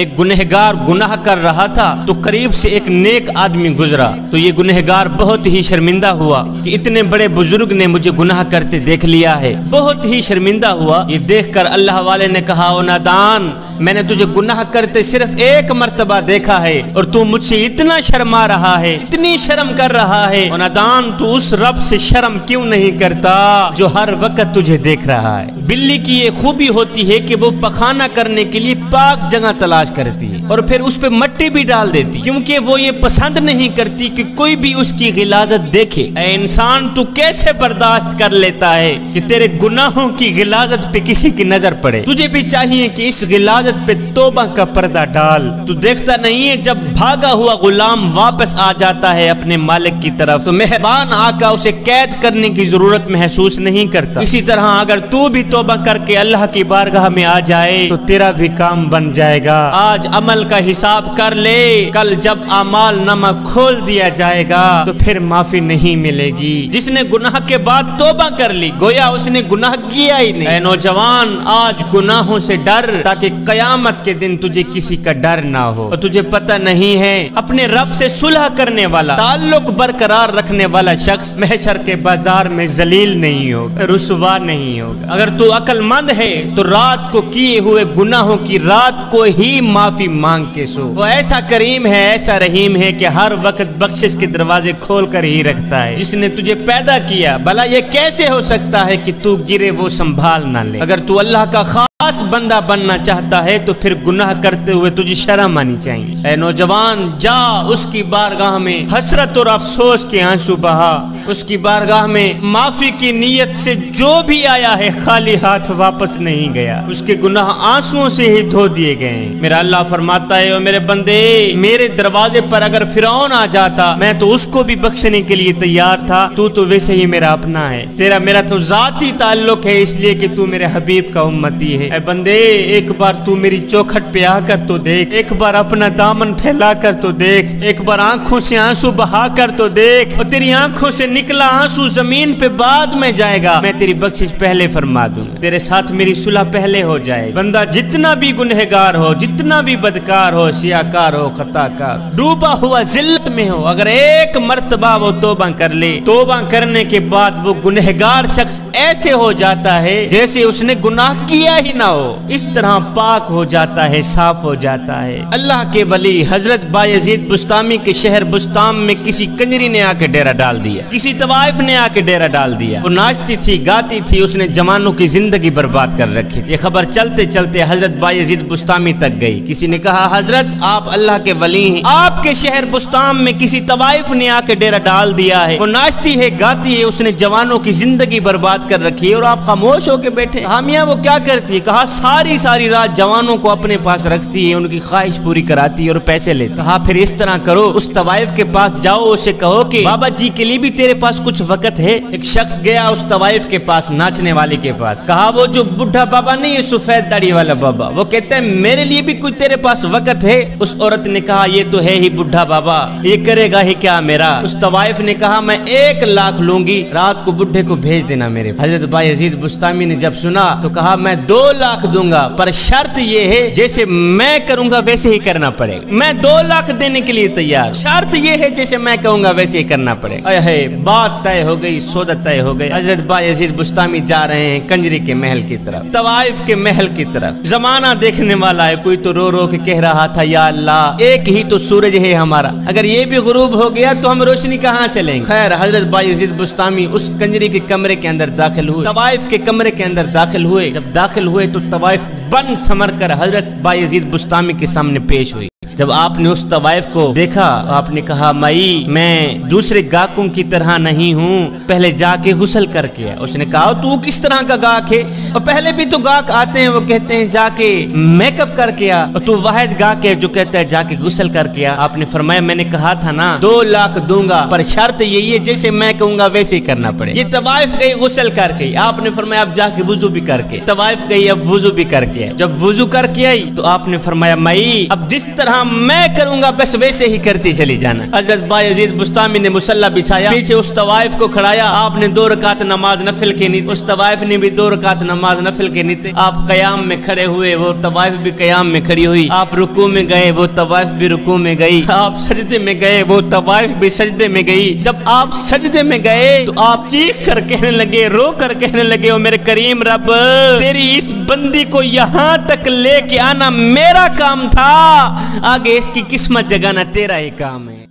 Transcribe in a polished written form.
ایک گنہگار گناہ کر رہا تھا تو قریب سے ایک نیک آدمی گزرا تو یہ گنہگار بہت ہی شرمندہ ہوا کہ اتنے بڑے بزرگ نے مجھے گناہ کرتے دیکھ لیا ہے، بہت ہی شرمندہ ہوا۔ یہ دیکھ کر اللہ والے نے کہا، او نادان، میں نے تجھے گناہ کرتے صرف ایک مرتبہ دیکھا ہے اور تو مجھ سے اتنا شرما رہا ہے، اتنی شرم کر رہا ہے۔ او نادان، تو اس رب سے شرم کیوں نہیں کرتا جو ہر وقت تجھے دیکھ رہا ہے؟ بلی کی یہ خوبی ہوتی ہے کہ وہ پخانہ کرنے کے لیے پاک جگہ تلاش کرتی ہے اور پھر اس پہ مٹی بھی ڈال دیتی، کیونکہ وہ یہ پسند نہیں کرتی کہ کوئی بھی اس کی غلاظت دیکھے۔ اے انسان، تو کیسے برداشت کر لیتا ہے کہ تیرے گناہوں کی غلاظت پہ کسی کی نظر پڑے؟ تجھے بھی چاہیے کہ اس غلاظت پہ توبہ کا پردہ ڈال۔ تو دیکھتا نہیں ہے جب بھاگا ہوا غلام واپس آ جاتا ہے اپنے مالک کی طرف تو مہربان آقا اسے قید کرنے کی ضرورت محسوس نہیں کرتا۔ اسی طرح اگر تو بھی توبہ کر کے اللہ کی بارگاہ میں آ جائے تو تیرا بھی کام بن جائے گا۔ آج عمل کا حساب کر لے، کل جب اعمال نامہ کھول دیا جائے گا تو پھر معافی نہیں ملے گی۔ جس نے گناہ کے بعد توبہ کر لی گویا اس نے گناہ کیا ہی نہیں۔ اے نوجوان، آج گناہوں سے ڈر تاکہ قیامت کے دن تجھے کسی کا ڈر نہ ہو۔ اور تجھے پتہ نہیں ہے اپنے رب سے صلح کرنے والا، تعلق برقرار رکھنے والا شخص محشر کے بازار میں ذلیل نہیں ہوگا، رسوا نہیں ہوگا۔ اگر تو عقل مند ہے تو رات کو کیے ہوئے گناہوں کی رات کو ہی معافی مانگ کے سو۔ وہ ایسا کریم ہے، ایسا رحیم ہے کہ ہر وقت بخشش کے دروازے کھول کر ہی رکھتا ہے۔ جس نے تجھے پیدا کیا، بھلا یہ کیسے ہو سکتا ہے کہ تو گرے وہ سنبھال نہ لے؟ اگر تو اللہ کا خاص بندہ بننا چاہتا ہے تو پھر گناہ کرتے ہوئے تجھے شرم آنی چاہیے۔ اے نوجوان، جا اس کی بارگاہ میں حسرت اور افسوس کے آنسو بہا، اس کی بارگاہ میں معافی کی نیت سے جو بھی آیا ہے خالی ہاتھ واپس نہیں گیا، اس کے گناہ آنسوؤں سے ہی دھو دیے گئے ہیں۔ میرا اللہ فرماتا ہے، او میرے بندے، میرے دروازے پر اگر فرعون آ جاتا میں تو اس کو بھی بخشنے کے لیے تیار تھا، تو ویسے ہی میرا اپنا ہے، تیرا میرا تو ذاتی تعلق ہے اس لیے کہ تو میرے حبیب کا امتی ہے۔ اے بندے، ایک بار تو میری چوکھٹ پہ آ کر تو دیکھ، ایک بار اپنا دامن پھیلا کر تو دیکھ، ایک بار آنکھوں سے آنسو بہا کر تو دیکھ، اور تیری آنکھوں سے نکلا آنسو زمین پہ بعد میں جائے گا، میں تیری بخشش پہلے فرما دوں گا، تیرے ساتھ میری صلح پہلے ہو جائے۔ بندہ جتنا بھی گنہگار ہو، جتنا بھی بدکار ہو، سیاکار ہو، خطا کار، ڈوبا ہوا ذلت میں ہو، اگر ایک مرتبہ وہ توبہ کر لے، توبہ کرنے کے بعد وہ گنہگار شخص ایسے ہو جاتا ہے جیسے اس نے گناہ کیا ہی نہ ہو، اس طرح پاک ہو جاتا ہے، صاف ہو جاتا ہے۔ اللہ کے ولی حضرت بایزید بسطامی کے شہر بسطام میں کسی کنجری نے آ کے ڈیرا ڈال دیا، کسی طوائف نے آ کے ڈیرا ڈال دیا۔ وہ ناچتی تھی، گاتی تھی، اس نے جوانوں کی زندگی برباد کر رکھی۔ یہ خبر چلتے چلتے حضرت بایزید بسطامی تک گئی۔ کسی نے کہا، حضرت آپ اللہ کے ولی ہیں، آپ کے شہر بسطام میں کسی طوائف نے آ کے ڈیرا ڈال دیا ہے، وہ ناچتی ہے، گاتی ہے، اس نے جوانوں کی زندگی برباد کر رکھی ہے اور آپ خاموش ہو کے بیٹھے۔ حامیہ وہ کیا کرتی ہے؟ کہا ساری رات جوانوں کو اپنے پاس رکھتی ہے، ان کی خواہش پوری کراتی ہے اور پیسے لیتی۔ کہا پھر اس طرح کرو، اس طوائف کے پاس جاؤ، اسے کہو کہ بابا جی کے لیے بھی تیرے پاس کچھ وقت ہے۔ ایک شخص گیا اس طوائف کے پاس، ناچنے والے کے پاس، کہا وہ جو بڈھا بابا نہیں ہے، سفید داڑھی والا بابا، وہ کہتا ہے میرے لیے بھی کچھ تیرے پاس وقت ہے؟ اس عورت نے کہا یہ تو ہے ہی بڈھا بابا، یہ کرے گا ہی کیا میرا؟ اس طوائف نے کہا میں 1 لاکھ لوں گی، رات کو بڈھے کو بھیج دینا میرے۔ حضرت بایزید بسطامی نے جب سنا تو کہا میں 2 لاکھ دوں گا، پر شرط یہ ہے جیسے میں کروں گا ویسے ہی کرنا پڑے گا۔ میں 2 لاکھ دینے کے لیے تیار، شرط یہ ہے جیسے میں کہوں گا ویسے ہی کرنا پڑے گا۔ اے بات طے ہو گئی، سودا طے ہو گئی۔ حضرت بایزید بسطامی جا رہے ہیں کنجری کے محل کی طرف، طوائف کے محل کی طرف۔ زمانہ دیکھنے والا ہے، کوئی تو رو رو کے کہہ رہا تھا یا اللہ، ایک ہی تو سورج ہے ہمارا، اگر یہ بھی غروب ہو گیا تو ہم روشنی کہاں سے لیں گے؟ خیر، حضرت بایزید بسطامی اس کنجری کے کمرے کے اندر داخل ہوئے، طوائف کے کمرے کے اندر داخل ہوئے۔ جب داخل ہوئے تو طوائف بن سمر کر حضرت بایزید بسطامی کے سامنے پیش ہوئی۔ جب آپ نے اس طوائف کو دیکھا آپ نے کہا مائی میں دوسرے گاہکوں کی طرح نہیں ہوں، پہلے جا کے غسل کر کے۔ اس نے کہا تو کس طرح کا گاہک ہے؟ اور پہلے بھی تو گاہک آتے ہیں وہ کہتے ہیں جا کے میک اپ کر کے آ، اور تو واحد گاہک ہے جو کہتا ہے جا کے غسل کر کے آ۔ آپ نے فرمایا میں نے کہا تھا نا 2 لاکھ دوں گا، پر شرط یہی ہے جیسے میں کہوں گا ویسے ہی کرنا پڑے۔ یہ طوائف گئی غسل کر کے، آپ نے فرمایا اب جا کے وضو بھی کر کے، طوائف گئی اب وضو بھی کر کے کے آئی. جب وضو کر کے آئی تو آپ نے فرمایا مائی اب جس طرح میں کروں گا بس ویسے ہی کرتی چلی جانا. حضرت بایزید بستامی نے مصلی بچھایا, پیچھے اس طوائف کو کھڑایا, آپ نے 2 رکعت نماز نفل کی نہیں, اس طوائف نے بھی 2 رکعت نماز نفل کی نہیں تھے. آپ قیام میں کھڑے ہوئے, وہ طوائف بھی قیام میں کھڑی ہوئی. آپ رکوع میں گئے, وہ طوائف بھی رکوع میں گئی. آپ سجدے میں گئے, وہ طوائف بھی سجدے میں گئی. جب آپ سجدے میں گئے تو آپ چیخ کر کہنے لگے, رو کر کہنے لگے, او میرے کریم رب تیری اس بندی کو یہاں تک لے کے آنا میرا کام تھا, آگے اس کی قسمت جگانا تیرا ہی کام ہے.